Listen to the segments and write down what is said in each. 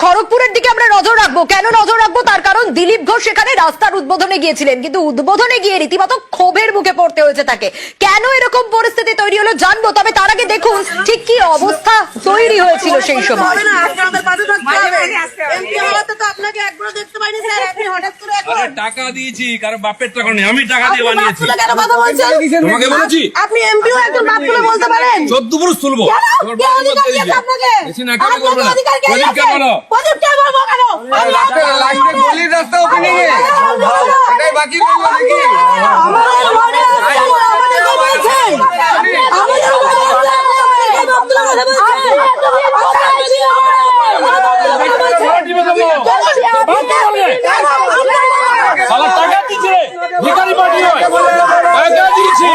খড়গপুরের দিকে আমরা নজর রাখবো। কেন নজর রাখবো? তার কারণ দিলীপ ঘোষ সেখানে রাস্তার উদ্বোধনে গিয়েছিলেন, কিন্তু উদ্বোধনে গিয়ে রীতিমতো ক্ষোভের মুখে পড়তে হয়েছে তাকে। কেন এরকম পরিস্থিতি তৈরি হলো জানবো, তবে তার আগে দেখুন ঠিক কি অবস্থা তৈরি হয়েছিল সেই সময়। টাকা দিয়েছি, কারণ বাপের টাকা নেই, আমি টাকা দিয়ে বানিয়েছি। তোমাকে বলেছি আপনি এমপিও একজন বাপ বলে বলতে পারেন? 14 পুরুষ তুলবো। টাকা দিচ্ছে ভিখারি পার্টি নয়, টাকা দিয়েছি।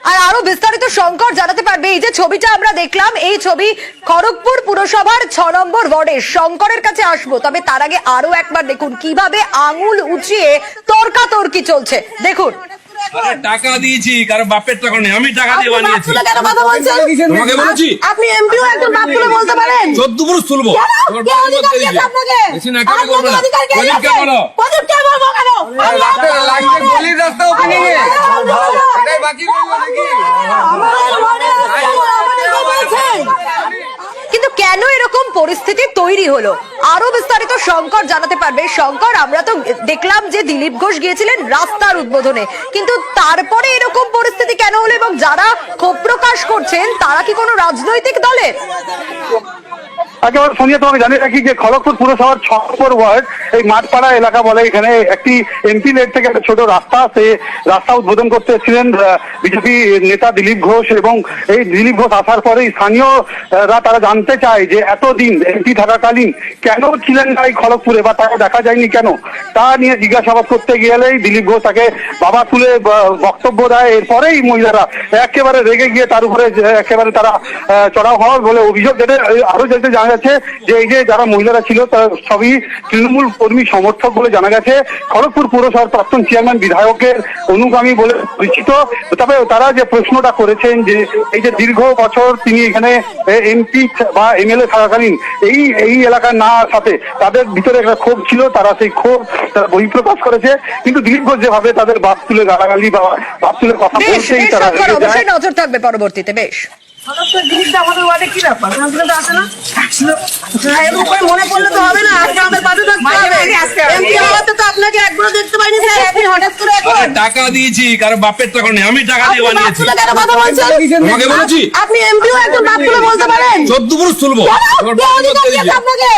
আর আরো বিস্তারিত শঙ্কর জানাতে পারবে। এই যে ছবিটা আমরা দেখলাম, এই ছবি খড়গপুর পুরসভার 6 নম্বর ওয়ার্ডে। শঙ্করের কাছে আসবো, তবে তার আগে আরো একবার দেখুন কিভাবে আঙুল উঁচিয়ে তর্কাতর্কি চলছে। দেখুন, টাকা দিয়েছি, কারণ বাপের টাকা নেই, আমি টাকা দিয়ে বানিয়েছি। তোমাকে বলেছি আপনি এমপিও একজন বাপ বলে বলতে পারেন? 14 পুরুষ তুলবো। কিন্তু কেন এরকম পরিস্থিতি তৈরি হলো আরো বিস্তারিত শঙ্কর জানাতে পারবে। শঙ্কর, আমরা তো দেখলাম যে দিলীপ ঘোষ গিয়েছিলেন রাস্তার উদ্বোধনে, কিন্তু তারপরে এরকম পরিস্থিতি কেন হলো এবং যারা ক্ষোভ প্রকাশ করছেন তারা কি কোনো রাজনৈতিক দলের? একেবারে সোনিয়া, তোমাকে জানিয়ে রাখি যে খড়গপুর পুরসভার 6 নম্বর ওয়ার্ড এই মাঠপাড়া এলাকা বলে, এখানে একটি এমপি লেট থেকে একটা ছোট রাস্তা, সে রাস্তা উদ্বোধন করতে এসেছিলেন বিজেপি নেতা দিলীপ ঘোষ। এবং এই দিলীপ ঘোষ আসার পরে স্থানীয়রা তারা জানতে চায় যে এতদিন এমপি থাকাকালীন কেন ছিলেন না এই খড়গপুরে, বা তাকে দেখা যায়নি কেন, তা নিয়ে জিজ্ঞাসাবাদ করতে গেলেই দিলীপ ঘোষ তাকে বাবা তুলে বক্তব্য দেয়। এরপরেই মহিলারা একেবারে রেগে গিয়ে তার উপরে একেবারে তারা চড়াও হওয়ার বলে অভিযোগ। যেটা আরো যেটা জানা যাচ্ছে যে এই যে যারা মহিলারা ছিল তারা সবই তৃণমূল কর্মী সমর্থক বলে জানা গেছে। খড়গপুর পুরসভার প্রাক্তন চেয়ারম্যান বিধায়কের অনুগামী বলে পরিচিত। তবে তারা যে প্রশ্নটা করেছেন যে এই যে দীর্ঘ বছর তিনি এখানে এমপি বা এমএলএ থাকাকালীন এই এলাকার না সাথে তাদের ভিতরে একটা ক্ষোভ ছিল, তারা সেই ক্ষোভ তারা বহিঃপ্রকাশ করেছে। কিন্তু দিলীপ ঘোষ যেভাবে তাদের বাপ তুলে গালাগালি বা বাপ তুলে কথা বলছেই তারা অবশ্যই নজর থাকবে পরবর্তীতে। বেশ, আমাদের ওয়ার্ডে কি ব্যাপার? আসে না, মনে পড়লে তো হবে না, আমাদের পাশে থাকতে হবে। এমপি হওয়াতে তো আপনাকে একবার দেখতে পাইনি স্যার, আপনি হঠাৎ করে টাকা দিয়েছি, কারণ বাপের টাকা নেই, আমি টাকা দিয়ে বানিয়েছি। তোমাকে বলেছি আপনি এমপিও একজন বাপ বলে বলতে পারেন? 14 পুরুষ তুলবো। আপনাকে